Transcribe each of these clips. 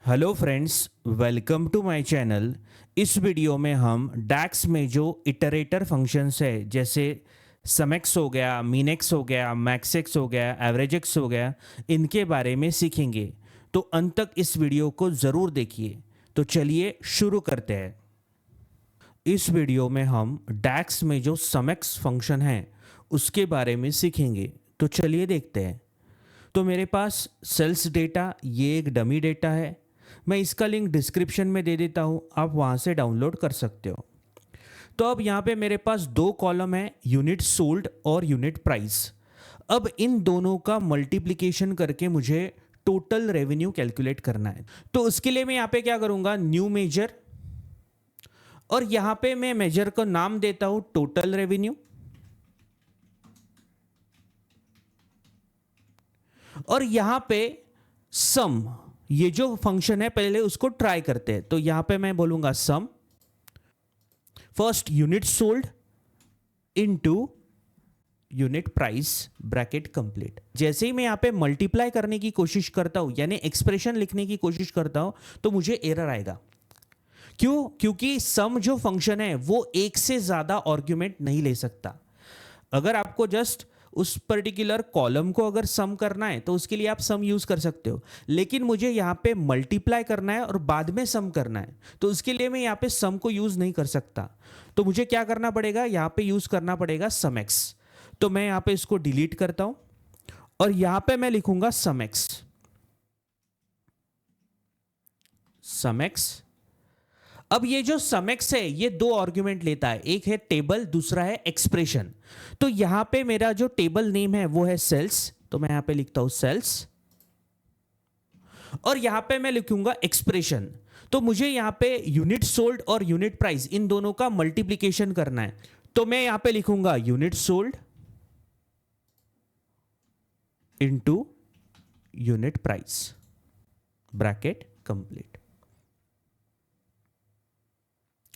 Hello friends, welcome to my channel. इस video में हम डैक्स में जो इटरेटर फंक्शंस है जैसे समेक्स हो गया, मीनेक्स हो गया, मैक्सेक्स हो गया, एवरेजेक्स हो गया, इनके बारे में सीखेंगे। तो अंत तक इस वीडियो को ज़रूर देखिए। तो चलिए शुरू करते हैं। इस वीडियो में हम डैक्स में जो समेक्स फंक्शन है उसके बारे में सीखेंगे। तो चलिए देखते हैं। तो मेरे पास सेल्स डेटा, ये एक डमी डेटा है। मैं इसका लिंक डिस्क्रिप्शन में दे देता हूँ, आप वहाँ से डाउनलोड कर सकते हो। तो अब यहाँ पे मेरे पास दो कॉलम है, यूनिट सोल्ड और यूनिट प्राइस। अब इन दोनों का मल्टीप्लिकेशन करके मुझे टोटल रेवेन्यू कैलकुलेट करना है। तो उसके लिए मैं यहाँ पे क्या करूँगा, न्यू मेजर, और यहाँ पे मैं मेजर का नाम देता हूँ टोटल रेवेन्यू। और यहाँ पे सम, ये जो फंक्शन है पहले उसको ट्राई करते हैं। तो यहां पे मैं बोलूंगा sum first unit sold into unit price bracket complete. जैसे ही मैं यहां पे मल्टीप्लाई करने की कोशिश करता हूं, यानी एक्सप्रेशन लिखने की कोशिश करता हूं, तो मुझे एरर आएगा। क्यों? क्योंकि सम जो फंक्शन है वो एक से ज्यादा आर्ग्यूमेंट नहीं ले सकता। अगर आपको जस्ट उस पर्टिकुलर कॉलम को अगर सम करना है तो उसके लिए आप सम यूज कर सकते हो, लेकिन मुझे यहाँ पे मल्टीप्लाई करना है और बाद में सम करना है, तो उसके लिए मैं यहाँ पे सम को यूज नहीं कर सकता। तो मुझे क्या करना पड़ेगा, यहाँ पे यूज करना पड़ेगा सम एक्स। तो मैं यहाँ पे इसको डिलीट करता हूं और यहाँ पे मैं लिखूंगा सम एक्स। सम एक्स। अब ये जो समेक्स है ये दो आर्ग्यूमेंट लेता है, एक है टेबल, दूसरा है एक्सप्रेशन। तो यहां पे मेरा जो टेबल नेम है वो है सेल्स, तो मैं यहां पे लिखता हूं सेल्स, और यहां पे मैं लिखूंगा एक्सप्रेशन। तो मुझे यहां पे यूनिट सोल्ड और यूनिट प्राइस इन दोनों का मल्टीप्लीकेशन करना है। तो मैं यहां पे लिखूंगा unit sold into unit price bracket complete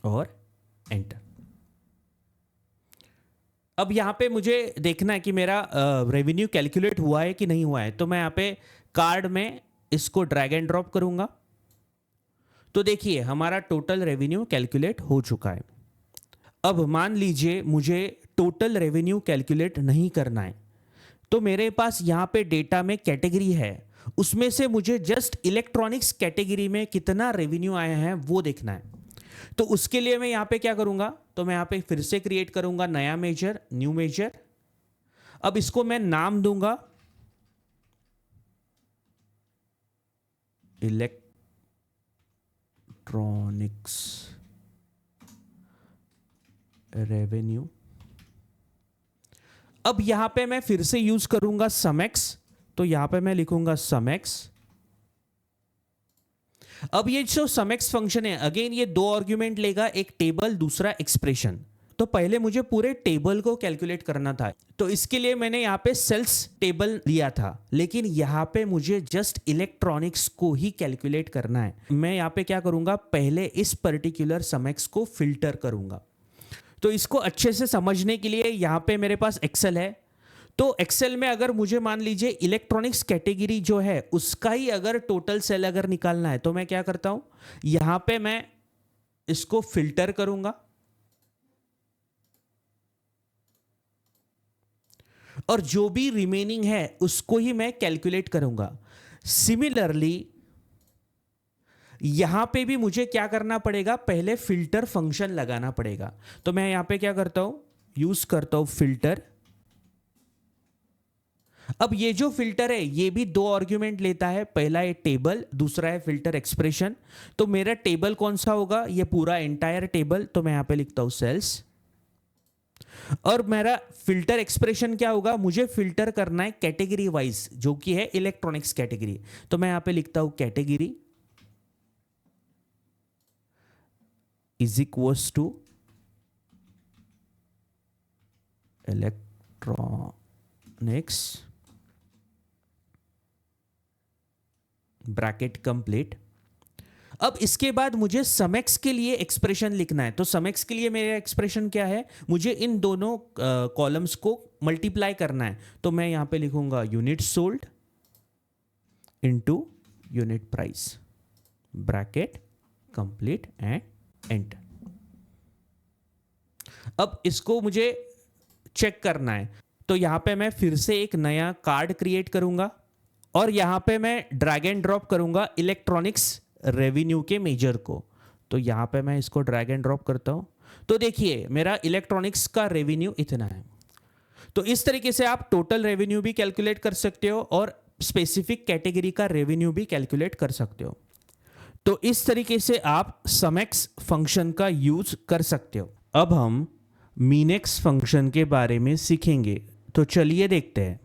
और एंटर। अब यहां पे मुझे देखना है कि मेरा रेवेन्यू कैलकुलेट हुआ है कि नहीं हुआ है। तो मैं यहां पे कार्ड में इसको ड्रैग एंड ड्रॉप करूंगा। तो देखिए हमारा टोटल रेवेन्यू कैलकुलेट हो चुका है। अब मान लीजिए मुझे टोटल रेवेन्यू कैलकुलेट नहीं करना है, तो मेरे पास यहां पे डेटा में कैटेगरी है, उसमें से मुझे जस्ट इलेक्ट्रॉनिक्स कैटेगरी में कितना रेवेन्यू आया है वो देखना है। तो उसके लिए मैं यहां पे क्या करूंगा, तो मैं यहां पे फिर से क्रिएट करूंगा नया मेजर, न्यू मेजर। अब इसको मैं नाम दूंगा इलेक्ट्रॉनिक्स रेवेन्यू। अब यहां पे मैं फिर से यूज करूंगा समेक्स, तो यहां पे मैं लिखूंगा समेक्स। अब ये जो समेक्स फंक्शन है अगेन ये दो आर्ग्यूमेंट लेगा, एक टेबल दूसरा एक्सप्रेशन। तो पहले मुझे पूरे टेबल को कैलकुलेट करना था, तो इसके लिए मैंने यहाँ पे सेल्स टेबल लिया था, लेकिन यहाँ पे मुझे जस्ट इलेक्ट्रॉनिक्स को ही कैलकुलेट करना है। मैं यहाँ पे क्या करूंगा, पहले इस पर्टिकुलर समेक्स को फिल्टर करूंगा। तो इसको अच्छे से समझने के लिए यहाँ पे मेरे पास एक्सेल है। तो एक्सेल में अगर मुझे मान लीजिए इलेक्ट्रॉनिक्स कैटेगरी जो है उसका ही अगर टोटल सेल अगर निकालना है, तो मैं क्या करता हूं, यहां पे मैं इसको फिल्टर करूंगा और जो भी रिमेनिंग है उसको ही मैं कैलकुलेट करूंगा। सिमिलरली यहां पे भी मुझे क्या करना पड़ेगा, पहले फिल्टर फंक्शन लगाना पड़ेगा। तो मैं यहां पे क्या करता हूं, यूज करता हूं फिल्टर। अब ये जो फिल्टर है ये भी दो आर्ग्यूमेंट लेता है, पहला है टेबल, दूसरा है फिल्टर एक्सप्रेशन। तो मेरा टेबल कौन सा होगा, ये पूरा एंटायर टेबल, तो मैं यहां पे लिखता हूं सेल्स। और मेरा फिल्टर एक्सप्रेशन क्या होगा, मुझे फिल्टर करना है कैटेगरी वाइज जो कि है इलेक्ट्रॉनिक्स कैटेगरी। तो मैं यहां पे लिखता हूं category is equals to electronics bracket complete. अब इसके बाद मुझे समेक्स के लिए एक्सप्रेशन लिखना है। तो समेक्स के लिए मेरा एक्सप्रेशन क्या है, मुझे इन दोनों कॉलम्स को मल्टीप्लाई करना है। तो मैं यहां पे लिखूंगा unit sold into unit price bracket complete and enter. अब इसको मुझे चेक करना है, तो यहां पे मैं फिर से एक नया कार्ड क्रिएट करूंगा और यहां पे मैं ड्रैग एंड ड्रॉप करूंगा इलेक्ट्रॉनिक्स रेवेन्यू के मेजर को। तो यहां पे मैं इसको ड्रैग एंड ड्रॉप करता हूं, तो देखिए मेरा इलेक्ट्रॉनिक्स का रेवेन्यू इतना है। तो इस तरीके से आप टोटल रेवेन्यू भी कैलकुलेट कर सकते हो और स्पेसिफिक कैटेगरी का रेवेन्यू भी कैलकुलेट कर सकते हो। तो इस तरीके से आप समेक्स फंक्शन का यूज कर सकते हो। अब हम मीनेक्स फंक्शन के बारे में सीखेंगे, तो चलिए देखते हैं।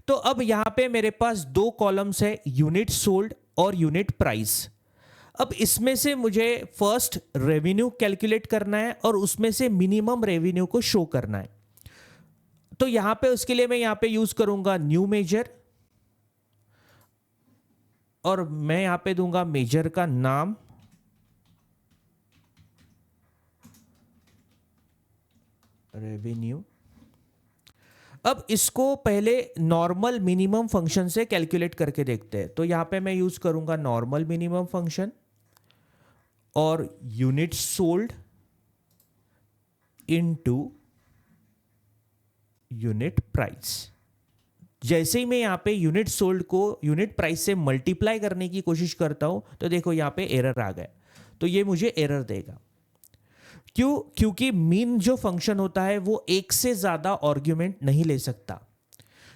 तो अब यहां पे मेरे पास दो कॉलम्स है, यूनिट सोल्ड और यूनिट प्राइस। अब इसमें से मुझे फर्स्ट रेवेन्यू कैलकुलेट करना है और उसमें से मिनिमम रेवेन्यू को शो करना है। तो यहां पे उसके लिए मैं यहां पे यूज करूंगा न्यू मेजर और मैं यहां पे दूंगा मेजर का नाम रेवेन्यू। अब इसको पहले नॉर्मल मिनिमम फंक्शन से कैलकुलेट करके देखते हैं। तो यहां पे मैं यूज करूंगा नॉर्मल मिनिमम फंक्शन और unit sold into unit price. जैसे ही मैं यहां पे यूनिट सोल्ड को यूनिट प्राइस से मल्टीप्लाई करने की कोशिश करता हूं, तो देखो यहां पे एरर आ गया, तो ये मुझे एरर देगा। क्यों? क्योंकि मीन जो फंक्शन होता है वो एक से ज्यादा आर्ग्यूमेंट नहीं ले सकता।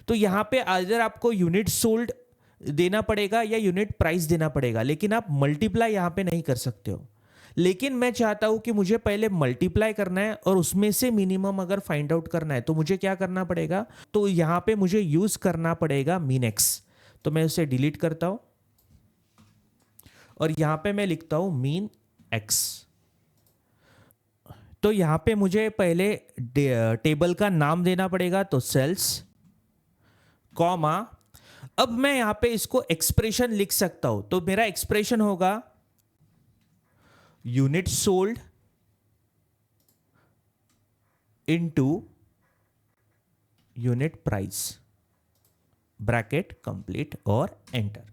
तो यहां पे आइदर आपको यूनिट सोल्ड देना पड़ेगा या यूनिट प्राइस देना पड़ेगा, लेकिन आप मल्टीप्लाई यहां पे नहीं कर सकते हो। लेकिन मैं चाहता हूं कि मुझे पहले मल्टीप्लाई करना है और उसमें से मिनिमम अगर फाइंड आउट करना है, तो मुझे क्या करना पड़ेगा? तो यहां पे मुझे यूज करना पड़ेगा मीनएक्स। तो मैं उसे डिलीट करता हूं और यहां पे मैं लिखता हूं मीन एक्स। तो यहां पे मुझे पहले टेबल का नाम देना पड़ेगा, तो सेल्स कॉमा। अब मैं यहां पे इसको एक्सप्रेशन लिख सकता हूं, तो मेरा एक्सप्रेशन होगा unit sold into unit price bracket complete और एंटर।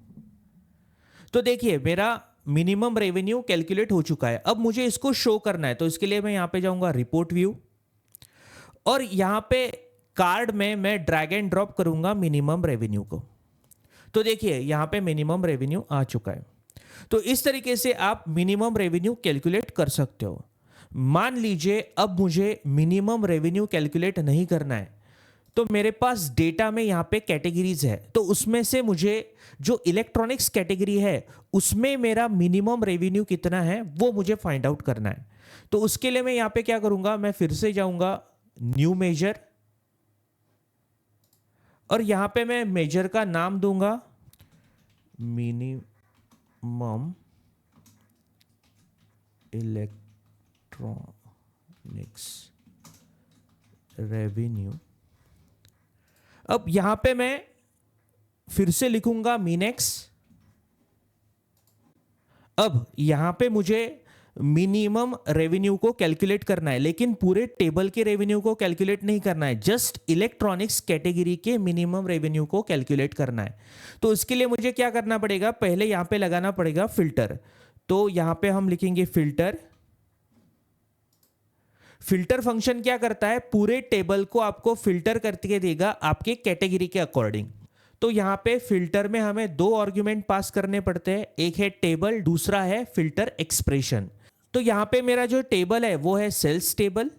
तो देखिए मेरा मिनिमम रेवेन्यू कैलकुलेट हो चुका है। अब मुझे इसको शो करना है, तो इसके लिए मैं यहां पे जाऊंगा रिपोर्ट व्यू और यहां पे कार्ड में मैं ड्रैग एंड ड्रॉप करूंगा मिनिमम रेवेन्यू को। तो देखिए यहां पे मिनिमम रेवेन्यू आ चुका है। तो इस तरीके से आप मिनिमम रेवेन्यू कैलकुलेट कर सकते हो। मान लीजिए अब मुझे मिनिमम रेवेन्यू कैलकुलेट नहीं करना है, तो मेरे पास डेटा में यहां पे कैटेगरीज है, तो उसमें से मुझे जो इलेक्ट्रॉनिक्स कैटेगरी है उसमें मेरा मिनिमम रेवेन्यू कितना है वो मुझे फाइंड आउट करना है। तो उसके लिए मैं यहां पे क्या करूंगा, मैं फिर से जाऊंगा न्यू मेजर और यहां पे मैं मेजर का नाम दूंगा मिनिमम इलेक्ट्रॉनिक्स रेवेन्यू। अब यहां पे मैं फिर से लिखूंगा मीनेक्स। अब यहां पे मुझे मिनिमम रेवेन्यू को कैलकुलेट करना है, लेकिन पूरे टेबल के रेवेन्यू को कैलकुलेट नहीं करना है, जस्ट इलेक्ट्रॉनिक्स कैटेगरी के मिनिमम रेवेन्यू को कैलकुलेट करना है। तो इसके लिए मुझे क्या करना पड़ेगा, पहले यहां पे लगाना पड़ेगा फिल्टर। तो यहां पे हम लिखेंगे फिल्टर। फिल्टर फंक्शन क्या करता है, पूरे टेबल को आपको फिल्टर करके देगा आपके कैटेगरी के अकॉर्डिंग। तो यहां पे फिल्टर में हमें दो आर्गुमेंट पास करने पड़ते हैं, एक है टेबल, दूसरा है फिल्टर एक्सप्रेशन। तो यहां पे मेरा जो टेबल है वो है सेल्स टेबल,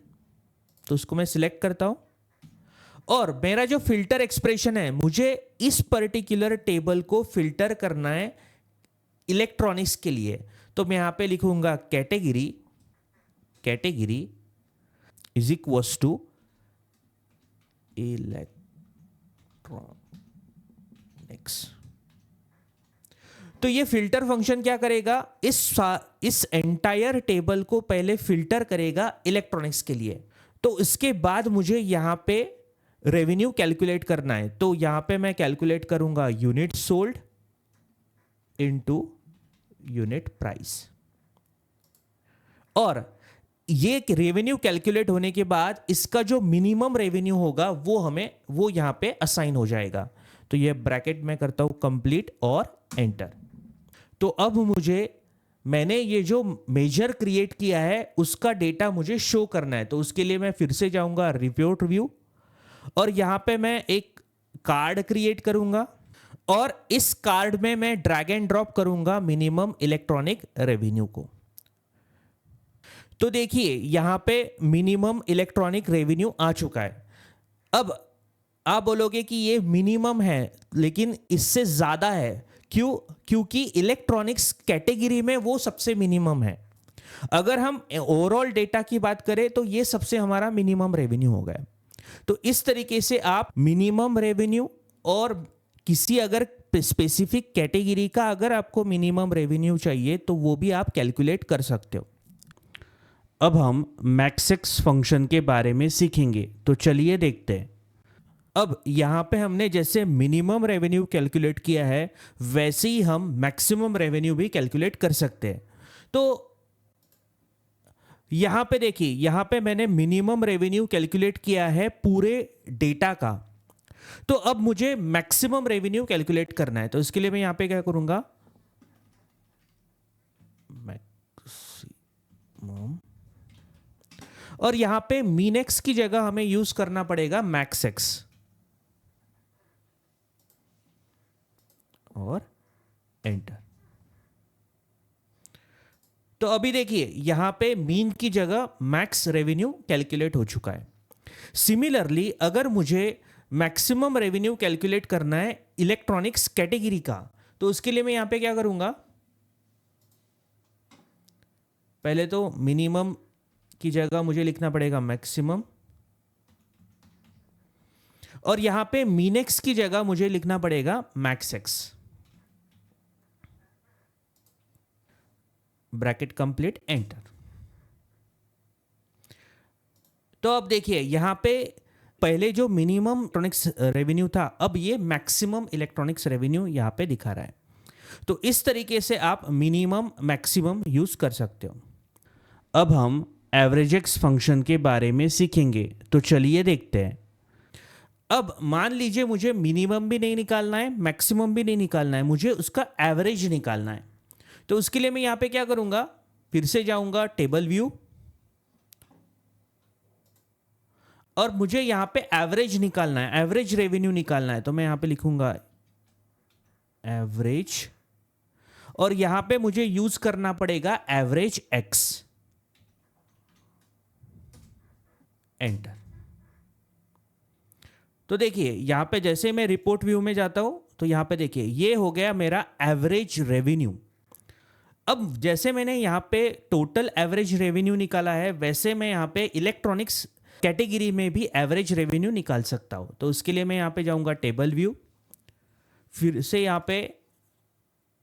तो उसको मैं सिलेक्ट करता हूं। और मेरा जो फिल्टर एक्सप्रेशन है, मुझे इस पर्टिकुलर टेबल को फिल्टर करना है इलेक्ट्रॉनिक्स के लिए। तो मैं यहां पे लिखूंगा category, category is equals to electronics. तो ये फिल्टर फंक्शन क्या करेगा, इस एंटायर टेबल को पहले फिल्टर करेगा इलेक्ट्रॉनिक्स के लिए। तो इसके बाद मुझे यहां पे रेवेन्यू कैलकुलेट करना है। तो यहां पे मैं कैलकुलेट करूंगा unit sold into unit price. और ये रेवेन्यू कैलकुलेट होने के बाद इसका जो मिनिमम रेवेन्यू होगा वो यहां पे असाइन हो जाएगा। तो ये ब्रैकेट में करता हूं कंप्लीट और एंटर। तो अब मुझे मैंने ये जो मेजर क्रिएट किया है उसका डेटा मुझे शो करना है। तो उसके लिए मैं फिर से जाऊंगा रिपोर्ट व्यू और यहां पे मैं एक कार्ड क्रिएट करूंगा और इस कार्ड में मैं ड्रैग एंड ड्रॉप करूंगा मिनिमम इलेक्ट्रॉनिक रेवेन्यू को। तो देखिए यहां पे मिनिमम इलेक्ट्रॉनिक रेवेन्यू आ चुका है। अब आप बोलोगे कि ये मिनिमम है लेकिन इससे ज्यादा है, क्यों? क्योंकि इलेक्ट्रॉनिक्स कैटेगरी में वो सबसे मिनिमम है। अगर हम ओवरऑल डेटा की बात करें तो ये सबसे हमारा मिनिमम रेवेन्यू हो गया। तो इस तरीके से आप मिनिमम रेवेन्यू और किसी अगर स्पेसिफिक कैटेगरी का अगर आपको मिनिमम रेवेन्यू चाहिए तो वो भी आप कैलकुलेट कर सकते हो। अब हम मैक्सिक्स फंक्शन के बारे में सीखेंगे, तो चलिए देखते हैं। अब यहां पे हमने जैसे मिनिमम रेवेन्यू कैलकुलेट किया है वैसे ही हम मैक्सिमम रेवेन्यू भी कैलकुलेट कर सकते हैं। तो यहां पे देखिए, यहां पे मैंने मिनिमम रेवेन्यू कैलकुलेट किया है पूरे डेटा का। तो अब मुझे मैक्सिमम रेवेन्यू कैलकुलेट करना है। तो इसके लिए मैं यहां पे क्या करूंगा, मैक्सिमम, और यहां पे मीन एक्स की जगह हमें यूज करना पड़ेगा मैक्स एक्स और एंटर। तो अभी देखिए यहां पे मीन की जगह मैक्स रेवेन्यू कैलकुलेट हो चुका है। सिमिलरली अगर मुझे मैक्सिमम रेवेन्यू कैलकुलेट करना है इलेक्ट्रॉनिक्स कैटेगरी का, तो उसके लिए मैं यहां पे क्या करूंगा, पहले तो मिनिमम की जगह मुझे लिखना पड़ेगा मैक्सिमम और यहां पे मीन एक्स की जगह मुझे लिखना पड़ेगा max x, bracket complete, enter. तो अब देखिए यहां पे पहले जो मिनिमम इलेक्ट्रॉनिक्स रेवेन्यू था अब ये मैक्सिमम इलेक्ट्रॉनिक्स रेवेन्यू यहां पे दिखा रहा है। तो इस तरीके से आप मिनिमम मैक्सिमम यूज कर सकते हो। अब हम एवरेजेक्स फंक्शन के बारे में सीखेंगे, तो चलिए देखते हैं। अब मान लीजिए मुझे मिनिमम भी नहीं निकालना है मैक्सिमम भी नहीं निकालना है, मुझे उसका एवरेज निकालना है। तो उसके लिए मैं यहां पे क्या करूंगा, फिर से जाऊंगा टेबल व्यू और मुझे यहां पे एवरेज निकालना है, एवरेज रेवेन्यू निकालना है। तो मैं यहां पे लिखूंगा एवरेज और यहां पे मुझे यूज करना पड़ेगा एवरेज एक्स, एंटर। तो देखिए यहां पे जैसे मैं रिपोर्ट व्यू में जाता हूं तो यहां पे देखिए ये हो गया मेरा एवरेज रेवेन्यू। अब जैसे मैंने यहां पे टोटल एवरेज रेवेन्यू निकाला है वैसे मैं यहां पे इलेक्ट्रॉनिक्स कैटेगरी में भी एवरेज रेवेन्यू निकाल सकता हूं। तो उसके लिए मैं यहां पे जाऊंगा टेबल व्यू, फिर से यहां पे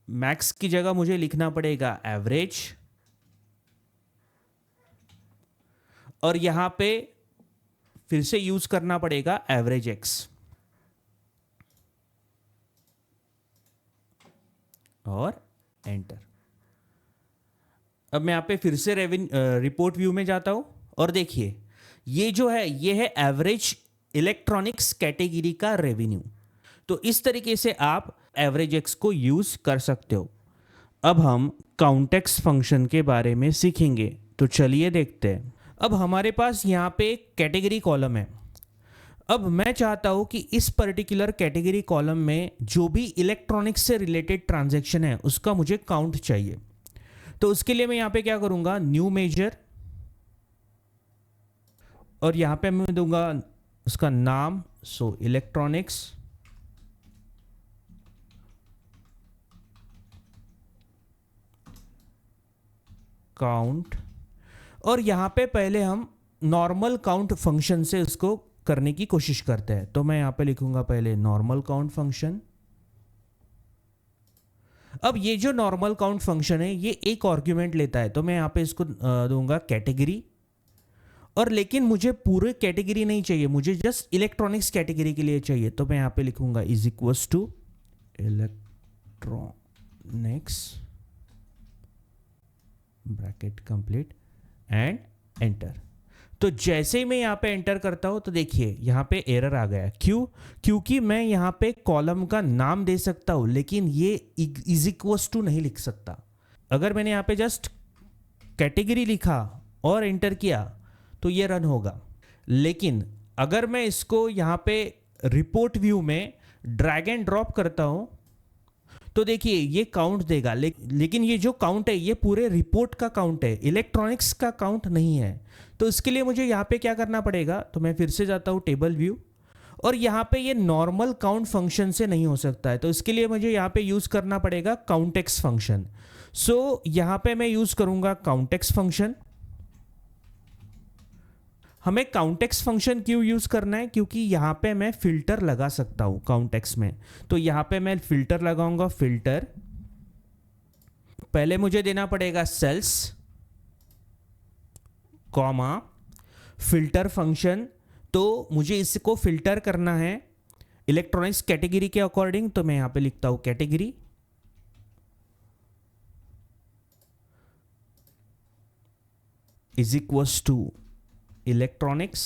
मैक्स की जगह मुझे लिखना पड़ेगा एवरेज और यहां पे फिर से यूज करना पड़ेगा एवरेज एक्स और एंटर। अब मैं यहां पे फिर से रिपोर्ट व्यू में जाता हूं और देखिए ये जो है ये है एवरेज इलेक्ट्रॉनिक्स कैटेगरी का रेवेन्यू। तो इस तरीके से आप एवरेज एक्स को यूज कर सकते हो। अब हम काउंटेक्स फंक्शन के बारे में सीखेंगे, तो चलिए देखते हैं। अब हमारे पास यहाँ पे एक कैटेगरी कॉलम है। अब मैं चाहता हूँ कि इस पर्टिकुलर कैटेगरी कॉलम में जो भी इलेक्ट्रॉनिक्स से रिलेटेड ट्रांजैक्शन है उसका मुझे काउंट चाहिए। तो उसके लिए मैं यहाँ पे क्या करूँगा, न्यू मेजर और यहाँ पे मैं दूंगा उसका नाम, सो इलेक्ट्रॉनिक्स, काउंट, और यहां पे पहले हम नॉर्मल काउंट फंक्शन से उसको करने की कोशिश करते हैं। तो मैं यहां पे लिखूंगा पहले नॉर्मल काउंट फंक्शन। अब ये जो नॉर्मल काउंट फंक्शन है ये एक आर्गुमेंट लेता है, तो मैं यहां पे इसको दूंगा कैटेगरी, और लेकिन मुझे पूरे कैटेगरी नहीं चाहिए, मुझे जस्ट इलेक्ट्रॉनिक्स कैटेगरी के लिए चाहिए। तो मैं यहां पे लिखूंगा is equals to electronics, bracket complete, and enter. तो जैसे ही मैं यहाँ पे एंटर करता हूँ तो देखिए यहाँ पे एरर आ गया। क्यों? क्योंकि मैं यहाँ पे कॉलम का नाम दे सकता हूँ लेकिन ये इज इक्वल्स टू नहीं लिख सकता। अगर मैंने यहाँ पे जस्ट कैटेगरी लिखा और एंटर किया तो ये रन होगा। लेकिन अगर मैं इसको यहाँ पे रिपोर्ट व्यू में ड्रैग एंड ड्रॉप करता हूँ तो देखिए ये काउंट देगा, लेकिन ये जो काउंट है ये पूरे रिपोर्ट का काउंट है, इलेक्ट्रॉनिक्स का काउंट नहीं है। तो इसके लिए मुझे यहाँ पे क्या करना पड़ेगा, तो मैं फिर से जाता हूँ टेबल व्यू, और यहाँ पे ये नॉर्मल काउंट फंक्शन से नहीं हो सकता है, तो इसके लिए मुझे यहाँ पे यूज करना पड़ेगा काउंटेक्स फंक्शन। सो यहाँ पे मैं यूज करूंगा काउंटेक्स फंक्शन। हमें काउंटेक्स फंक्शन क्यों यूज करना है? क्योंकि यहाँ पे मैं फिल्टर लगा सकता हूँ काउंटेक्स में। तो यहाँ पे मैं फिल्टर लगाऊंगा, फिल्टर। पहले मुझे देना पड़ेगा सेल्स कॉमा फिल्टर फंक्शन। तो मुझे इसको फिल्टर करना है इलेक्ट्रॉनिक्स कैटेगरी के अकॉर्डिंग, तो मैं यहां पे लिखता हूं category is equals to electronics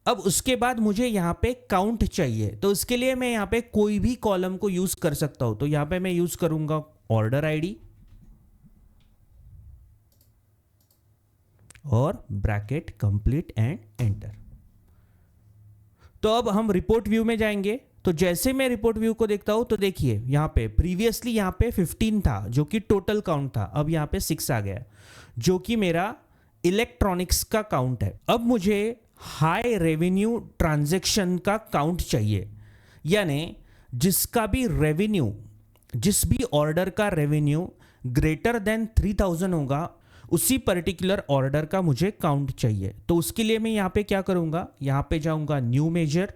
अब उसके बाद मुझे यहां पे काउंट चाहिए, तो इसके लिए मैं यहां पे कोई भी कॉलम को यूज कर सकता हूं। तो यहां पे मैं यूज करूंगा ऑर्डर आईडी और ब्रैकेट कंप्लीट एंड एंटर। तो अब हम रिपोर्ट व्यू में जाएंगे। तो जैसे मैं रिपोर्ट व्यू को देखता हूं तो देखिए यहां पे प्रीवियसली यहां पे 15 था जो कि टोटल काउंट था, अब यहां पे 6 आ गया जो कि मेरा इलेक्ट्रॉनिक्स का काउंट है। अब मुझे हाई रेवेन्यू ट्रांजैक्शन का काउंट चाहिए, यानी जिसका भी रेवेन्यू, जिस भी ऑर्डर का रेवेन्यू ग्रेटर देन 3000 होगा उसी पर्टिकुलर ऑर्डर का मुझे काउंट चाहिए। तो उसके लिए मैं यहां पे क्या करूंगा, यहां पे जाऊंगा न्यू मेजर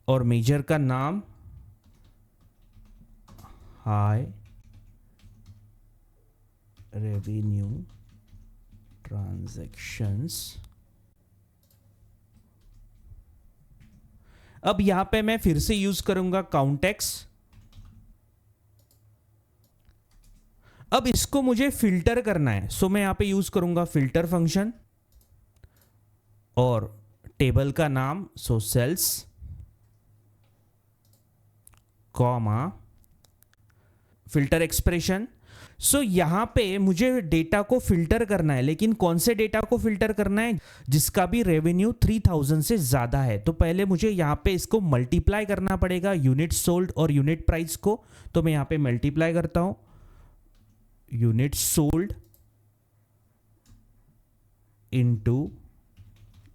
और मेजर का नाम हाई रेवेन्यू ट्रांजैक्शंस। अब यहां पे मैं फिर से यूज करूंगा काउंटेक्स। अब इसको मुझे फिल्टर करना है, सो मैं यहां पे यूज करूंगा फिल्टर फंक्शन और टेबल का नाम so sales comma filter expression. So यहां पे मुझे डेटा को फिल्टर करना है, लेकिन कौन से डेटा को फिल्टर करना है, जिसका भी रेवेन्यू 3000 से ज्यादा है। तो पहले मुझे यहां पे इसको मल्टीप्लाई करना पड़ेगा यूनिट सोल्ड और यूनिट प्राइस को। तो मैं यहां पे मल्टीप्लाई करता हूं unit sold into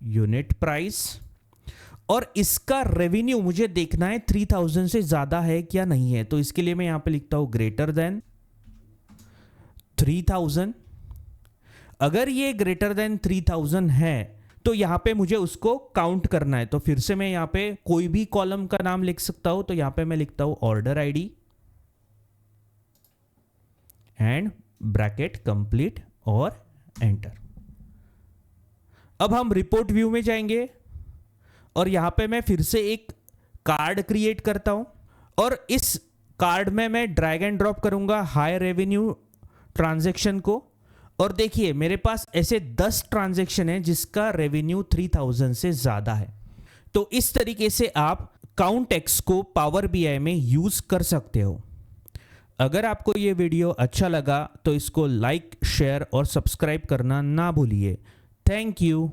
unit price, और इसका रेवेन्यू मुझे देखना है 3000 से ज्यादा है क्या नहीं है। तो इसके लिए मैं यहां पे लिखता हूं ग्रेटर देन 3000। अगर ये ग्रेटर देन 3000 है तो यहां पे मुझे उसको काउंट करना है। तो फिर से मैं यहां पे कोई भी कॉलम का नाम लिख सकता हूं। तो यहां पे मैं लिखता हूं order ID and bracket complete और एंटर। अब हम रिपोर्ट व्यू में जाएंगे और यहां पे मैं फिर से एक कार्ड क्रिएट करता हूं और इस कार्ड में मैं ड्रैग एंड ड्रॉप करूंगा हाई रेवेन्यू ट्रांजैक्शन को। और देखिए मेरे पास ऐसे 10 ट्रांजैक्शन है जिसका रेवेन्यू 3000 से ज्यादा है। तो इस तरीके से आप काउंटेक्स को पावर बीआई में यूज कर सकते हो। अगर आपको ये वीडियो अच्छा लगा तो इसको लाइक, शेयर और सब्सक्राइब करना ना भूलिए। Thank you.